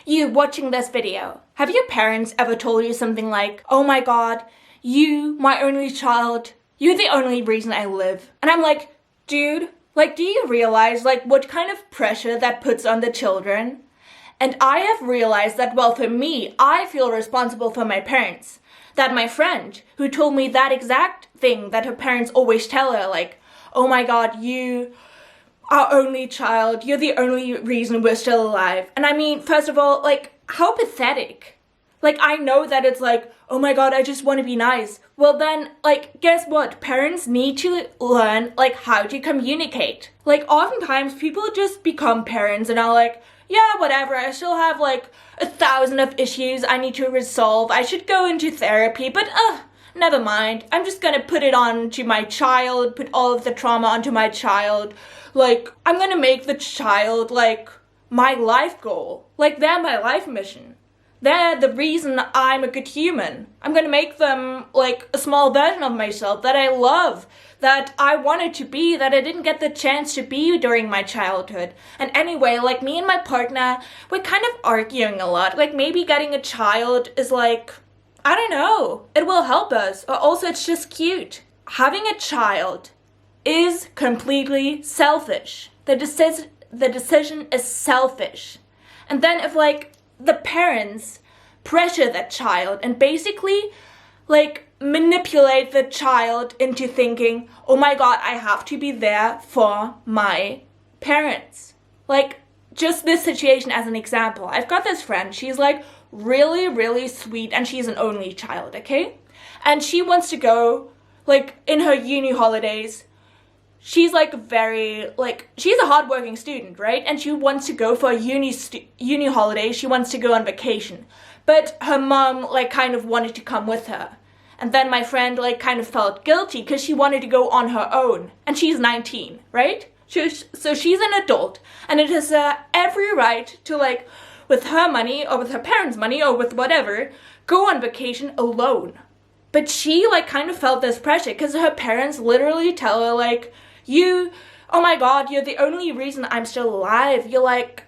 you watching this video, have your parents ever told you something like, oh my god, you, my only child, you're the only reason I live? And I'm like, dude, like, do you realize, like, what kind of pressure that puts on the children? And I have realized that, well, for me, I feel responsible for my parents. That my friend, who told me that exact thing that her parents always tell her, like, oh my god, you, our only child, you're the only reason we're still alive. And I mean, first of all, like, how pathetic. Like, I know that it's like, oh my god, I just want to be nice. Well then, like, guess what? Parents need to learn, like, how to communicate. Like, oftentimes people just become parents and are like, yeah, whatever, I still have like 1,000 of issues I need to resolve. I should go into therapy, but never mind. I'm just gonna put it on to my child, put all of the trauma onto my child. Like, I'm gonna make the child, like, my life goal. Like, they're my life mission. They're the reason I'm a good human. I'm gonna make them, like, a small version of myself that I love, that I wanted to be, that I didn't get the chance to be during my childhood. And anyway, like, me and my partner, we're kind of arguing a lot. Like, maybe getting a child is like, I don't know, it will help us. Or also, it's just cute. Having a child is completely selfish. The decision is selfish. And then if, like, the parents pressure that child and basically, like, manipulate the child into thinking, oh my god, I have to be there for my parents. Like, just this situation as an example. I've got this friend, she's like really, really sweet and she's an only child, okay? And she wants to go, like, in her uni holidays, she's like very, like, she's a hardworking student, right? And she wants to go for a uni holiday. She wants to go on vacation. But her mom, like, kind of wanted to come with her. And then my friend, like, kind of felt guilty because she wanted to go on her own. And she's 19, right? So she's an adult. And it is every right to, like, with her money or with her parents' money or with whatever, go on vacation alone. But she, like, kind of felt this pressure because her parents literally tell her, like, you, oh my god, you're the only reason I'm still alive. You're like,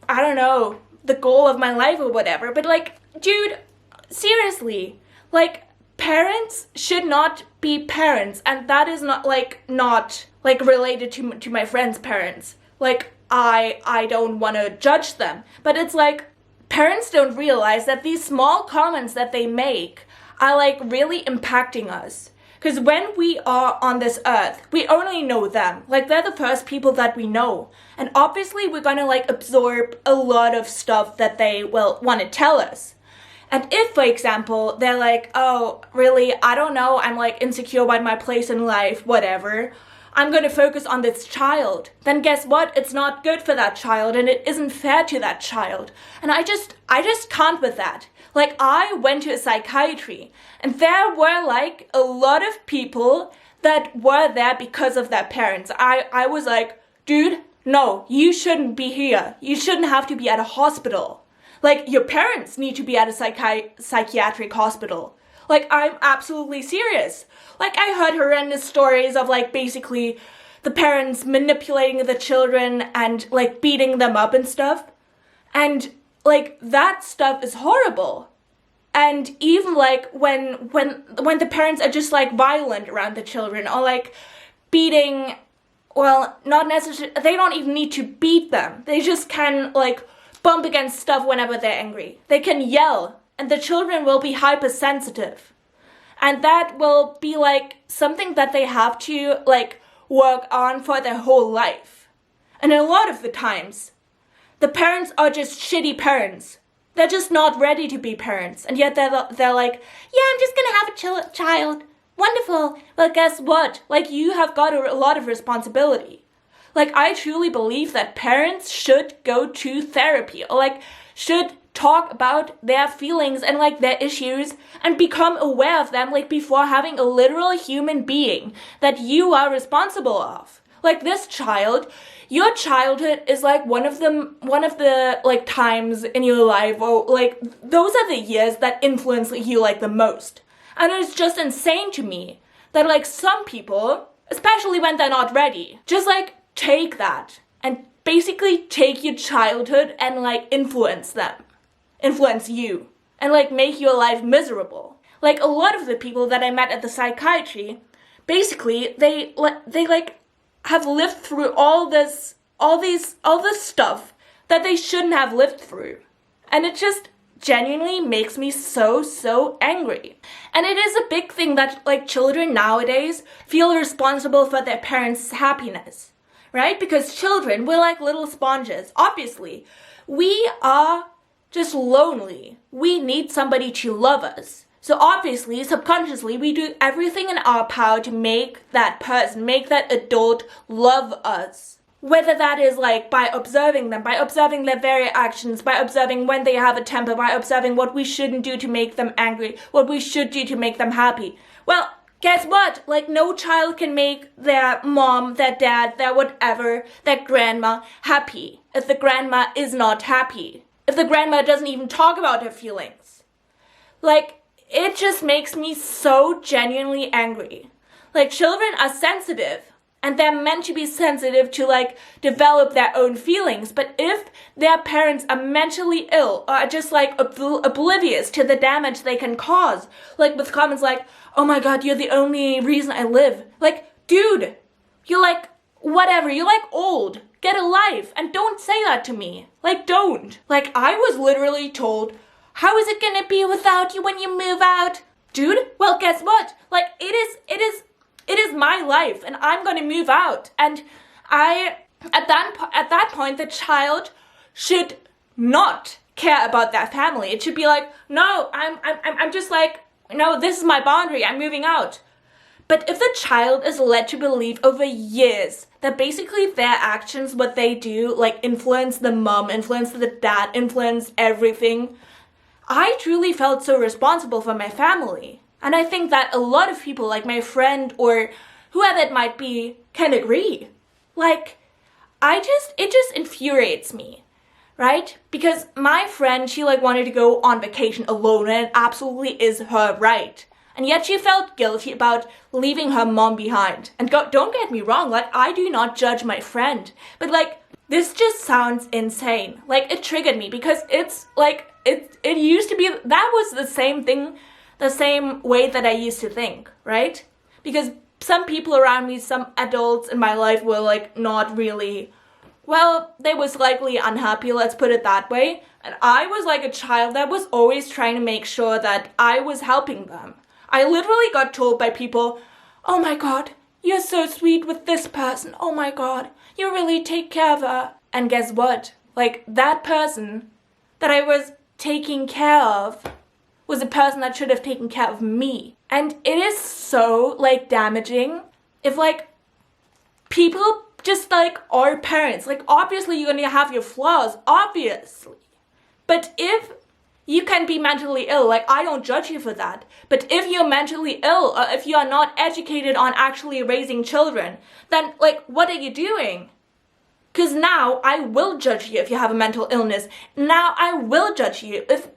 I don't know, the goal of my life or whatever. But, like, dude, seriously, like, parents should not be parents. And that is not related to my friend's parents. Like, I don't want to judge them. But it's like, parents don't realize that these small comments that they make are, like, really impacting us. Because when we are on this earth, we only know them. Like, they're the first people that we know. And obviously, we're gonna, like, absorb a lot of stuff that they will want to tell us. And if, for example, they're like, oh, really, I don't know, I'm, like, insecure about my place in life, whatever, I'm gonna focus on this child, then guess what? It's not good for that child, and it isn't fair to that child. And I just can't with that. Like, I went to a psychiatry, and there were, like, a lot of people that were there because of their parents. I was like, dude, no, you shouldn't be here. You shouldn't have to be at a hospital. Like, your parents need to be at a psychiatric hospital. Like, I'm absolutely serious. Like, I heard horrendous stories of, like, basically the parents manipulating the children and, like, beating them up and stuff. And, like, that stuff is horrible. And even, like, when the parents are just, like, violent around the children or, like, beating, well, not necessarily, they don't even need to beat them. They just can, like, bump against stuff whenever they're angry. They can yell. And the children will be hypersensitive. And that will be, like, something that they have to, like, work on for their whole life. And a lot of the times, the parents are just shitty parents. They're just not ready to be parents. And yet they're like, yeah, I'm just gonna have a child. Wonderful. Well, guess what? Like, you have got a lot of responsibility. Like, I truly believe that parents should go to therapy. Or, like, should talk about their feelings and, like, their issues and become aware of them, like, before having a literal human being that you are responsible of. Like, this child, your childhood is, like, one of the like, times in your life, or, like, those are the years that influence you, like, the most. And it's just insane to me that, like, some people, especially when they're not ready, just, like, take that and basically take your childhood and, like, influence them. influence you and like make your life miserable. Like a lot of the people that I met at the psychiatry, basically they like have lived through all this stuff that they shouldn't have lived through. And it just genuinely makes me so angry. And it is a big thing that like children nowadays feel responsible for their parents' happiness, right? Because children, we're like little sponges. Obviously, we are just lonely. We need somebody to love us. So obviously, subconsciously, we do everything in our power to make that person, make that adult love us. Whether that is like by observing them, by observing their very actions, by observing when they have a temper, by observing what we shouldn't do to make them angry, what we should do to make them happy. Well, guess what? Like no child can make their mom, their dad, their whatever, their grandma happy if the grandma is not happy. If the grandma doesn't even talk about her feelings. Like, it just makes me so genuinely angry. Like, children are sensitive. And they're meant to be sensitive to like develop their own feelings. But if their parents are mentally ill or are just like oblivious to the damage they can cause, like with comments like, oh my God, you're the only reason I live. Like, dude, you're like, whatever, you're like old. Get a life. And don't say that to me. Like, don't. Like, I was literally told, how is it gonna be without you when you move out? Dude, well, guess what? Like, it is my life and I'm going to move out. And at that point, the child should not care about their family. It should be like, no, I'm just like, no, this is my boundary. I'm moving out. But if the child is led to believe over years that basically their actions, what they do, like influence the mom, influence the dad, influence everything, I truly felt so responsible for my family. And I think that a lot of people, like my friend or whoever it might be, can agree. Like, it just infuriates me, right? Because my friend, she like wanted to go on vacation alone and it absolutely is her right. And yet she felt guilty about leaving her mom behind. And don't get me wrong, like I do not judge my friend. But like, this just sounds insane. Like it triggered me because it's like, it used to be, that was the same thing, the same way that I used to think, right? Because some people around me, some adults in my life were like not really, well, they were slightly unhappy, let's put it that way. And I was like a child that was always trying to make sure that I was helping them. I literally got told by people, oh my God, you're so sweet with this person. Oh my God, you really take care of her. And guess what? Like that person that I was taking care of was a person that should have taken care of me. And it is so like damaging if like people just like are parents. Like obviously you're gonna have your flaws, obviously. But if you can be mentally ill, like I don't judge you for that. But if you're mentally ill or if you are not educated on actually raising children, then like what are you doing? Because now I will judge you if you have a mental illness. Now I will judge you if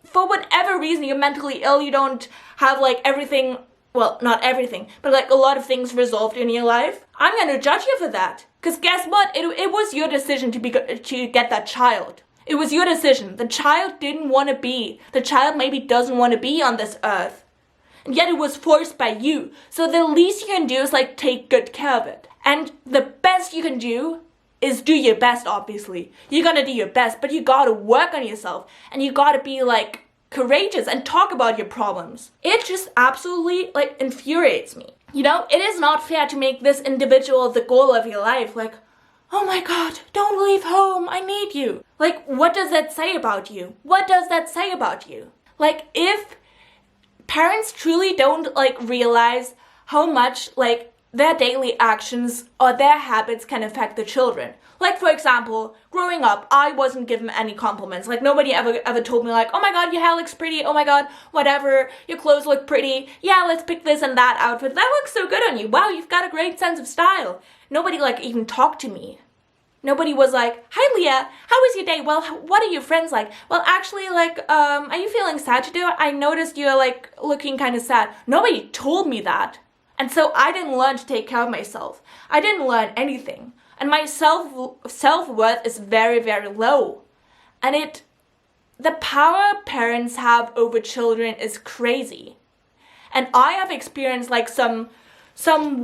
for whatever reason you're mentally ill, you don't have like everything, well, not everything, but like a lot of things resolved in your life. I'm gonna judge you for that. Because guess what? It was your decision to get that child. It was your decision. The child didn't want to be. The child maybe doesn't want to be on this earth. And yet it was forced by you. So the least you can do is like take good care of it. And the best you can do is do your best, obviously. You're gonna do your best, but you gotta work on yourself. And you gotta be like courageous and talk about your problems. It just absolutely like infuriates me. You know, it is not fair to make this individual the goal of your life. Like, oh my God, don't leave home, I need you. Like, what does that say about you? What does that say about you? Like, if parents truly don't like realize how much like their daily actions or their habits can affect the children. Like, for example, growing up, I wasn't given any compliments. Like, nobody ever told me like, oh my God, your hair looks pretty. Oh my God, whatever, your clothes look pretty. Yeah, let's pick this and that outfit. That looks so good on you. Wow, you've got a great sense of style. Nobody like even talked to me. Nobody was like, hi Leah, how was your day? Well, what are your friends like? Well, actually, like, are you feeling sad today? I noticed you're like looking kind of sad. Nobody told me that. And so I didn't learn to take care of myself. I didn't learn anything. And my self-worth is very, very low. And the power parents have over children is crazy. And I have experienced like some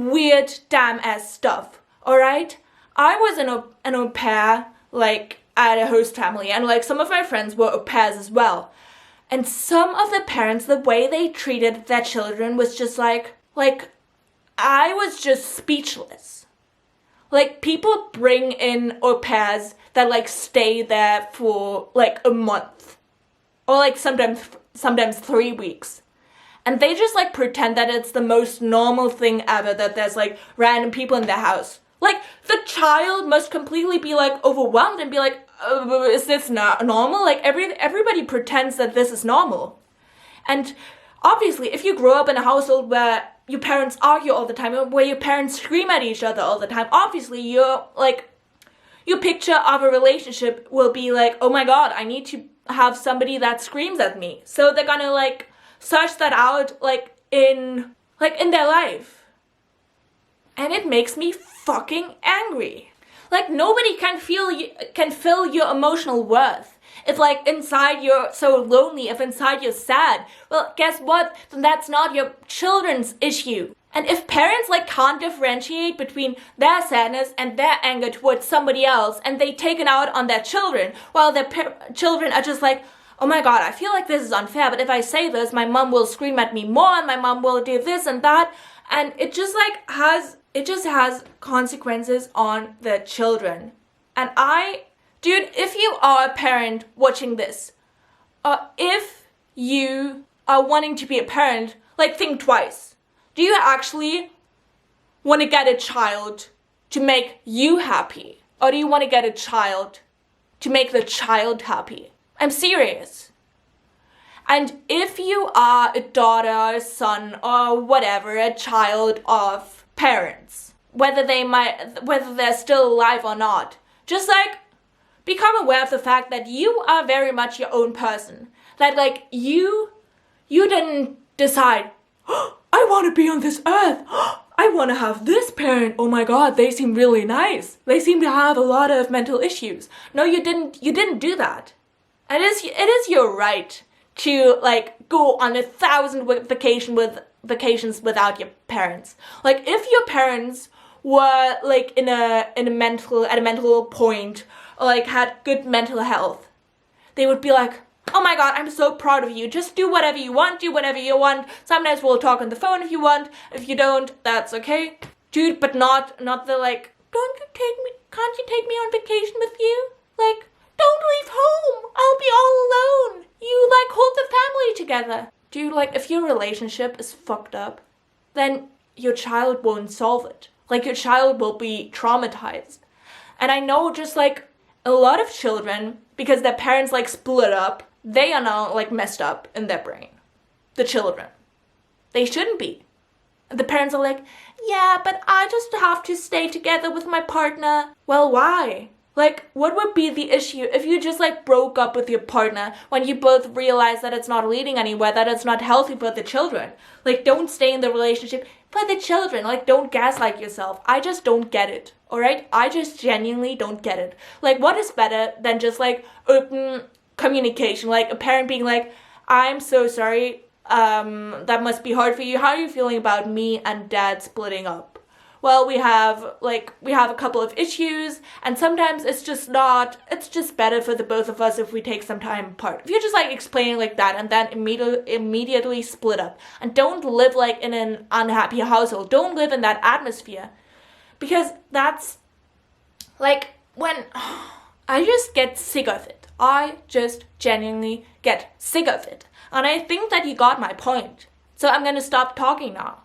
weird damn ass stuff, alright? I was an au pair, like, at a host family, and like some of my friends were au pairs as well. And some of the parents, the way they treated their children was just like I was just speechless. Like, people bring in au pairs that like stay there for like a month, or like sometimes 3 weeks. And they just like pretend that it's the most normal thing ever, that there's like random people in their house. Like, the child must completely be like overwhelmed and be like, is this not normal? Like, everybody pretends that this is normal. And obviously, if you grow up in a household where your parents argue all the time, or where your parents scream at each other all the time, obviously your picture of a relationship will be like, oh my god, I need to have somebody that screams at me. So they're gonna like search that out like in their life. And it makes me fucking angry. Like, nobody can fill your emotional worth. If like inside you're so lonely, if inside you're sad, well, guess what? Then that's not your children's issue. And if parents like can't differentiate between their sadness and their anger towards somebody else, and they take it out on their children, while their children are just like, oh my god, I feel like this is unfair, but if I say this, my mom will scream at me more, and my mom will do this and that, and it just has consequences on the children. And dude, if you are a parent watching this, if you are wanting to be a parent, like, think twice. Do you actually want to get a child to make you happy? Or do you want to get a child to make the child happy? I'm serious. And if you are a daughter, a son, or whatever, a child of parents, whether they're still alive or not, just like become aware of the fact that you are very much your own person. That like you didn't decide, oh, I want to be on this earth. Oh, I want to have this parent. Oh my god, they seem really nice. They seem to have a lot of mental issues. No, you didn't do that. It is your right to like go on 1,000 vacations without your parents. Like, if your parents were like at a mental point, or like had good mental health, they would be like, oh my god, I'm so proud of you. Just do whatever you want. Sometimes we'll talk on the phone if you want. If you don't, that's okay. Dude, but not the like, can't you take me on vacation with you? Like, don't leave home. I'll be all alone. You like hold the family together. Dude, like, if your relationship is fucked up, then your child won't solve it. Like, your child will be traumatized. And I know just like a lot of children, because their parents like split up, they are now like messed up in their brain. The children. They shouldn't be. The parents are like, yeah, but I just have to stay together with my partner. Well, why? Like, what would be the issue if you just like broke up with your partner when you both realize that it's not leading anywhere, that it's not healthy for the children? Like, don't stay in the relationship for the children. Like, don't gaslight yourself. I just don't get it. Alright? I just genuinely don't get it. Like, what is better than just like open communication? Like, a parent being like, I'm so sorry. That must be hard for you. How are you feeling about me and dad splitting up? Well, we have a couple of issues, and sometimes it's just better for the both of us if we take some time apart. If you just like explain like that and then immediately split up, and don't live like in an unhappy household, don't live in that atmosphere, because that's like when I just get sick of it. I just genuinely get sick of it, and I think that you got my point. So I'm gonna stop talking now.